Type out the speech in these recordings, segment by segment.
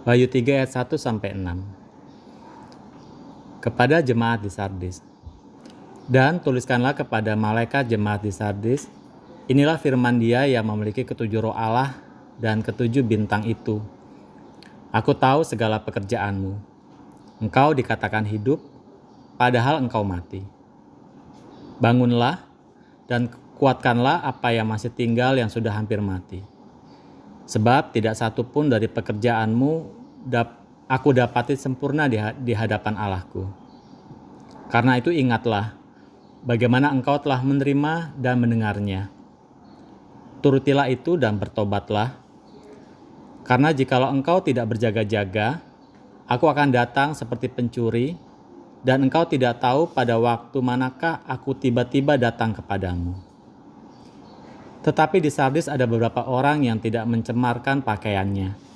Wahyu 3 ayat 1 sampai 6. Kepada jemaat di Sardis. Dan tuliskanlah kepada malaikat jemaat di Sardis, inilah firman Dia yang memiliki ketujuh roh Allah dan ketujuh bintang itu. Aku tahu segala pekerjaanmu. Engkau dikatakan hidup, padahal engkau mati. Bangunlah dan kuatkanlah apa yang masih tinggal yang sudah hampir mati. Sebab tidak satu pun dari pekerjaanmu aku dapati sempurna di hadapan Allahku. Karena itu ingatlah bagaimana engkau telah menerima dan mendengarnya. Turutilah itu dan bertobatlah. Karena jikalau engkau tidak berjaga-jaga, aku akan datang seperti pencuri, dan engkau tidak tahu pada waktu manakah aku tiba-tiba datang kepadamu. Tetapi di Sardis ada beberapa orang yang tidak mencemarkan pakaiannya.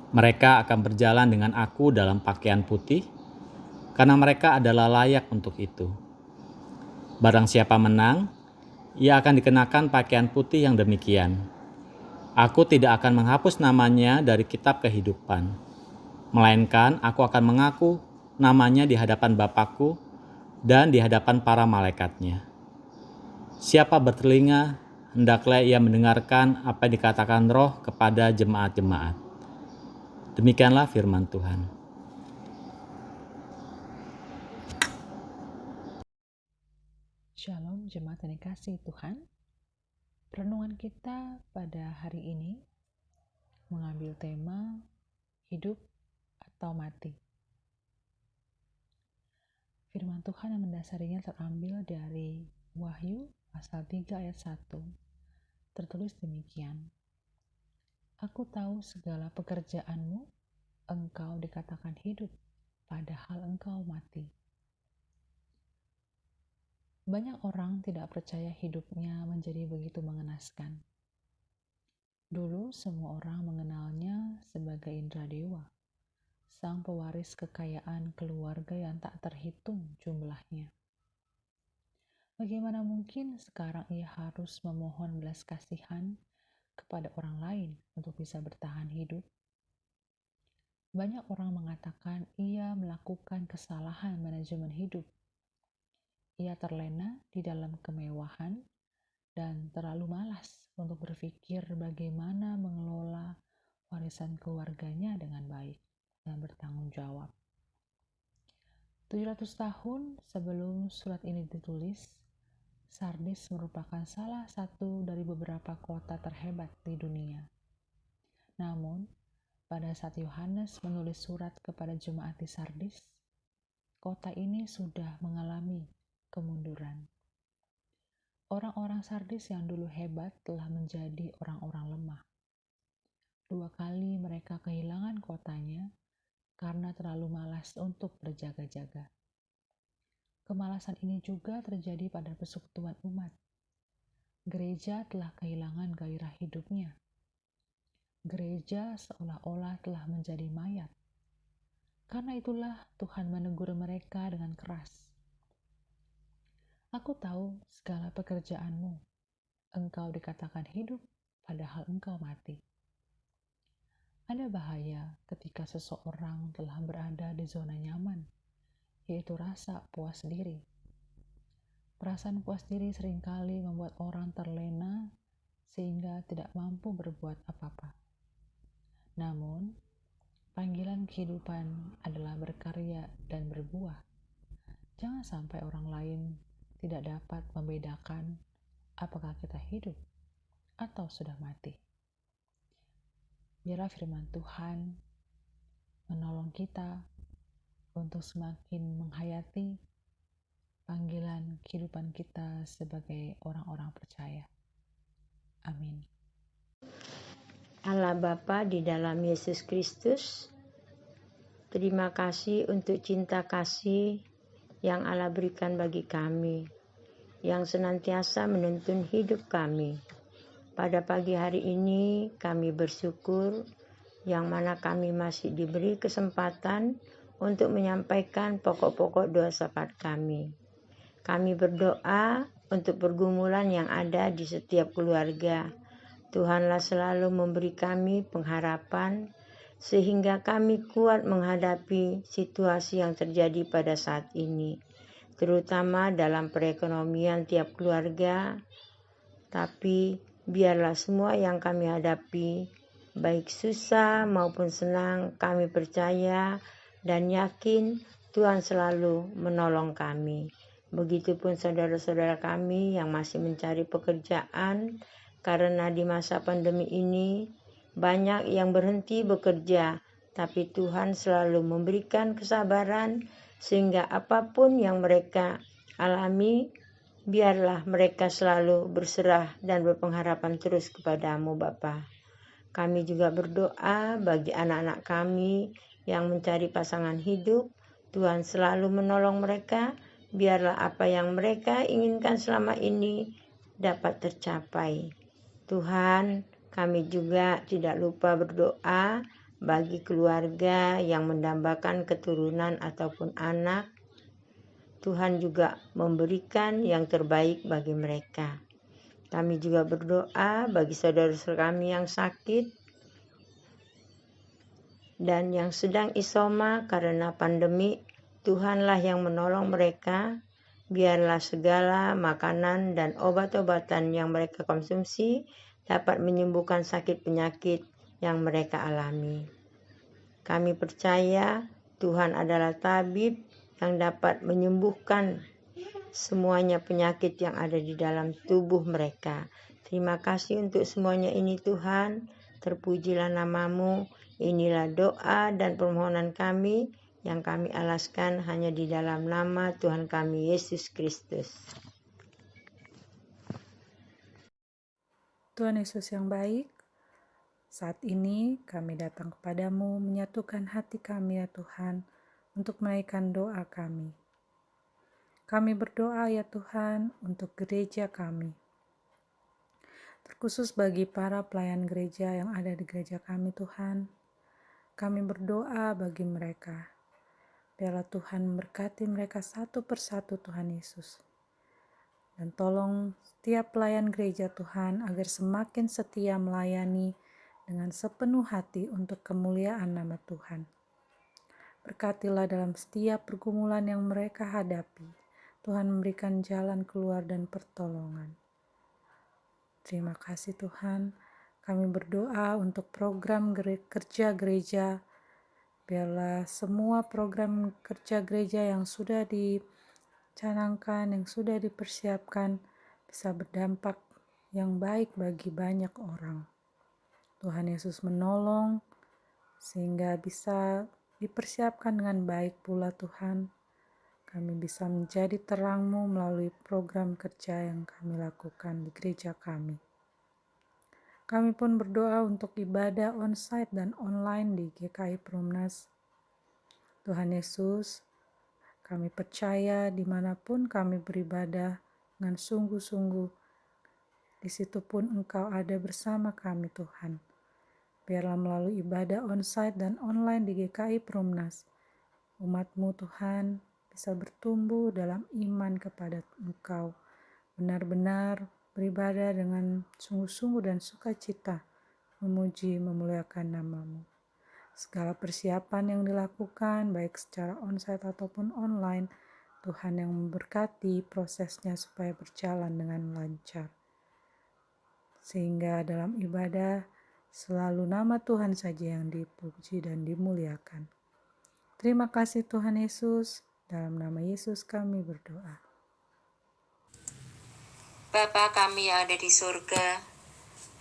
Mereka akan berjalan dengan aku dalam pakaian putih, karena mereka adalah layak untuk itu. Barang siapa menang, ia akan dikenakan pakaian putih yang demikian. Aku tidak akan menghapus namanya dari kitab kehidupan, melainkan aku akan mengaku namanya di hadapan Bapakku dan di hadapan para malaikatnya. Siapa bertelinga, hendaklah ia mendengarkan apa yang dikatakan Roh kepada jemaat-jemaat. Demikianlah firman Tuhan. Shalom jemaat yang dikasihi Tuhan. Renungan kita pada hari ini mengambil tema hidup atau mati. Firman Tuhan yang mendasarinya terambil dari Wahyu pasal 3 ayat 1. Tertulis demikian. Aku tahu segala pekerjaanmu, engkau dikatakan hidup, padahal engkau mati. Banyak orang tidak percaya hidupnya menjadi begitu mengenaskan. Dulu semua orang mengenalnya sebagai Indradewa, sang pewaris kekayaan keluarga yang tak terhitung jumlahnya. Bagaimana mungkin sekarang ia harus memohon belas kasihan kepada orang lain untuk bisa bertahan hidup? Banyak orang mengatakan ia melakukan kesalahan manajemen hidup. Ia terlena di dalam kemewahan dan terlalu malas untuk berpikir bagaimana mengelola warisan keluarganya dengan baik dan bertanggung jawab. 700 tahun sebelum surat ini ditulis, Sardis merupakan salah satu dari beberapa kota terhebat di dunia. Namun, pada saat Yohanes menulis surat kepada jemaat di Sardis, kota ini sudah mengalami kemunduran. Orang-orang Sardis yang dulu hebat telah menjadi orang-orang lemah. 2 kali mereka kehilangan kotanya karena terlalu malas untuk berjaga-jaga. Kemalasan ini juga terjadi pada persekutuan umat. Gereja telah kehilangan gairah hidupnya. Gereja seolah-olah telah menjadi mayat. Karena itulah Tuhan menegur mereka dengan keras. Aku tahu segala pekerjaanmu. Engkau dikatakan hidup, padahal engkau mati. Ada bahaya ketika seseorang telah berada di zona nyaman, yaitu rasa puas diri. Perasaan puas diri seringkali membuat orang terlena sehingga tidak mampu berbuat apa-apa. Namun, panggilan kehidupan adalah berkarya dan berbuah. Jangan sampai orang lain tidak dapat membedakan apakah kita hidup atau sudah mati. Biarlah firman Tuhan menolong kita untuk semakin menghayati panggilan kehidupan kita sebagai orang-orang percaya. Amin. Allah Bapa di dalam Yesus Kristus, terima kasih untuk cinta kasih yang Allah berikan bagi kami, yang senantiasa menuntun hidup kami. Pada pagi hari ini kami bersyukur yang mana kami masih diberi kesempatan untuk menyampaikan pokok-pokok doa syafaat kami. Kami berdoa untuk pergumulan yang ada di setiap keluarga. Tuhanlah selalu memberi kami pengharapan sehingga kami kuat menghadapi situasi yang terjadi pada saat ini, terutama dalam perekonomian tiap keluarga. Tapi biarlah semua yang kami hadapi, baik susah maupun senang, kami percaya dan yakin Tuhan selalu menolong kami. Begitupun saudara-saudara kami yang masih mencari pekerjaan, karena di masa pandemi ini banyak yang berhenti bekerja, tapi Tuhan selalu memberikan kesabaran sehingga apapun yang mereka alami, biarlah mereka selalu berserah dan berpengharapan terus kepadamu Bapa. Kami juga berdoa bagi anak-anak kami yang mencari pasangan hidup. Tuhan selalu menolong mereka, biarlah apa yang mereka inginkan selama ini dapat tercapai. Tuhan, kami juga tidak lupa berdoa bagi keluarga yang mendambakan keturunan ataupun anak. Tuhan juga memberikan yang terbaik bagi mereka. Kami juga berdoa bagi saudara-saudara kami yang sakit dan yang sedang isoma karena pandemi. Tuhanlah yang menolong mereka. Biarlah segala makanan dan obat-obatan yang mereka konsumsi dapat menyembuhkan sakit penyakit yang mereka alami. Kami percaya Tuhan adalah tabib yang dapat menyembuhkan semuanya penyakit yang ada di dalam tubuh mereka. Terima kasih untuk semuanya ini Tuhan. Terpujilah namamu. Inilah doa dan permohonan kami yang kami alaskan hanya di dalam nama Tuhan kami Yesus Kristus. Tuhan Yesus yang baik, saat ini kami datang kepadamu menyatukan hati kami ya Tuhan untuk menaikkan doa kami. Kami berdoa ya Tuhan untuk gereja kami. Terkhusus bagi para pelayan gereja yang ada di gereja kami Tuhan. Kami berdoa bagi mereka. Biarlah Tuhan memberkati mereka satu persatu Tuhan Yesus. Dan tolong setiap pelayan gereja Tuhan agar semakin setia melayani dengan sepenuh hati untuk kemuliaan nama Tuhan. Berkatilah dalam setiap pergumulan yang mereka hadapi. Tuhan memberikan jalan keluar dan pertolongan. Terima kasih Tuhan. Kami berdoa untuk program kerja gereja. Biarlah semua program kerja gereja yang sudah dicanangkan, yang sudah dipersiapkan, bisa berdampak yang baik bagi banyak orang. Tuhan Yesus menolong sehingga bisa dipersiapkan dengan baik pula Tuhan. Kami bisa menjadi terang-Mu melalui program kerja yang kami lakukan di gereja kami. Kami pun berdoa untuk ibadah onsite dan online di GKI Perumnas. Tuhan Yesus, kami percaya dimanapun kami beribadah dengan sungguh-sungguh, di situ pun Engkau ada bersama kami Tuhan. Biarlah melalui ibadah onsite dan online di GKI Perumnas, umat-Mu Tuhan bisa bertumbuh dalam iman kepada Engkau, benar-benar beribadah dengan sungguh-sungguh dan sukacita, memuji, memuliakan nama-Mu. Segala persiapan yang dilakukan, baik secara onsite ataupun online, Tuhan yang memberkati prosesnya supaya berjalan dengan lancar. Sehingga dalam ibadah, selalu nama Tuhan saja yang dipuji dan dimuliakan. Terima kasih Tuhan Yesus, dalam nama Yesus kami berdoa. Bapa kami yang ada di surga,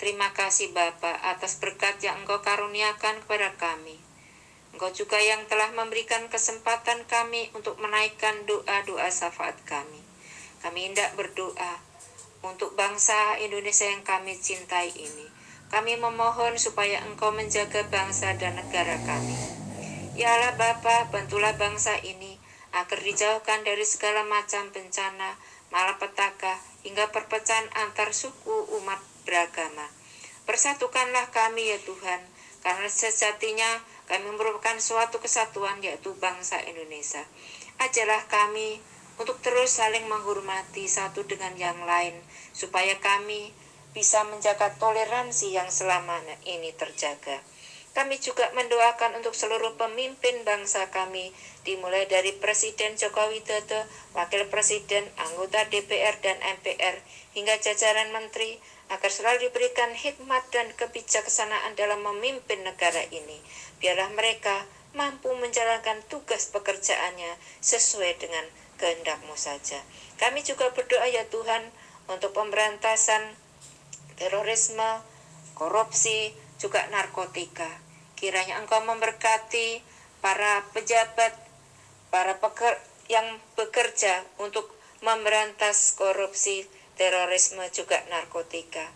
terima kasih Bapa atas berkat yang Engkau karuniakan kepada kami. Engkau juga yang telah memberikan kesempatan kami untuk menaikkan doa-doa syafaat kami. Kami hendak berdoa untuk bangsa Indonesia yang kami cintai ini. Kami memohon supaya Engkau menjaga bangsa dan negara kami. Ya Allah Bapa, bantulah bangsa ini agar dijauhkan dari segala macam bencana, malapetaka, hingga perpecahan antar suku umat beragama. Persatukanlah kami ya Tuhan, karena sejatinya kami merupakan suatu kesatuan yaitu bangsa Indonesia. Ajarlah kami untuk terus saling menghormati satu dengan yang lain, supaya kami bisa menjaga toleransi yang selama ini terjaga. Kami juga mendoakan untuk seluruh pemimpin bangsa kami, dimulai dari Presiden Joko Widodo, Wakil Presiden, anggota DPR dan MPR, hingga jajaran menteri, agar selalu diberikan hikmat dan kebijaksanaan dalam memimpin negara ini. Biarlah mereka mampu menjalankan tugas pekerjaannya sesuai dengan kehendak-Mu saja. Kami juga berdoa ya Tuhan untuk pemberantasan terorisme, korupsi, juga narkotika. Kiranya Engkau memberkati para pejabat, yang bekerja untuk memberantas korupsi, terorisme, juga narkotika,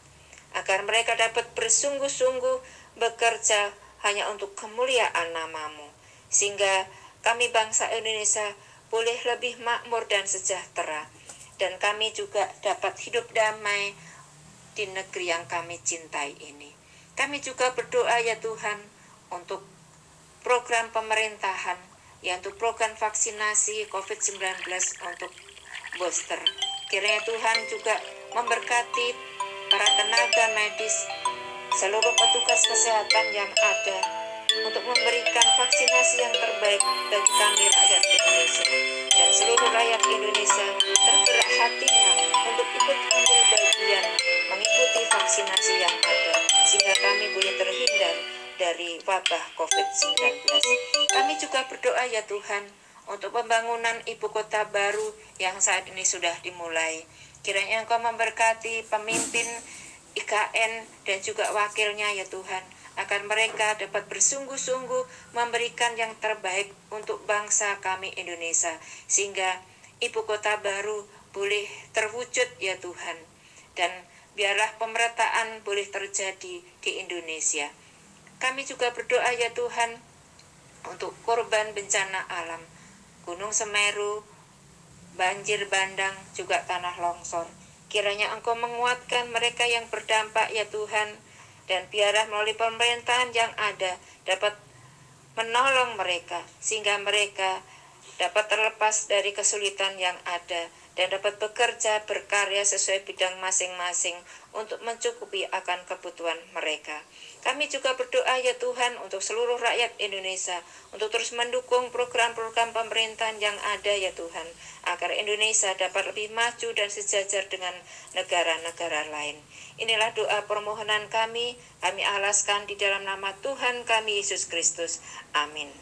agar mereka dapat bersungguh-sungguh bekerja hanya untuk kemuliaan nama-Mu, sehingga kami bangsa Indonesia boleh lebih makmur dan sejahtera, dan kami juga dapat hidup damai di negeri yang kami cintai ini. Kami juga berdoa ya Tuhan untuk program pemerintahan, yaitu program vaksinasi COVID-19 untuk booster. Kiranya Tuhan juga memberkati para tenaga medis, seluruh petugas kesehatan yang ada, untuk memberikan vaksinasi yang terbaik bagi kami rakyat Indonesia. Dan seluruh rakyat Indonesia tergerak hatinya untuk ikut ambil bagian mengikuti vaksinasi yang ada, sehingga kami boleh terhindar dari wabah COVID-19. Kami juga berdoa ya Tuhan untuk pembangunan ibu kota baru yang saat ini sudah dimulai. Kiranya Engkau memberkati pemimpin IKN dan juga wakilnya ya Tuhan, agar mereka dapat bersungguh-sungguh memberikan yang terbaik untuk bangsa kami Indonesia, sehingga ibu kota baru boleh terwujud ya Tuhan, dan biarlah pemerataan boleh terjadi di Indonesia. Kami juga berdoa ya Tuhan untuk korban bencana alam, Gunung Semeru, banjir bandang, juga tanah longsor. Kiranya Engkau menguatkan mereka yang berdampak ya Tuhan, dan biarlah melalui pemerintahan yang ada dapat menolong mereka, sehingga mereka dapat terlepas dari kesulitan yang ada dan dapat bekerja berkarya sesuai bidang masing-masing untuk mencukupi akan kebutuhan mereka. Kami juga berdoa ya Tuhan untuk seluruh rakyat Indonesia, untuk terus mendukung program-program pemerintahan yang ada ya Tuhan, agar Indonesia dapat lebih maju dan sejajar dengan negara-negara lain. Inilah doa permohonan kami alaskan di dalam nama Tuhan kami Yesus Kristus. Amin.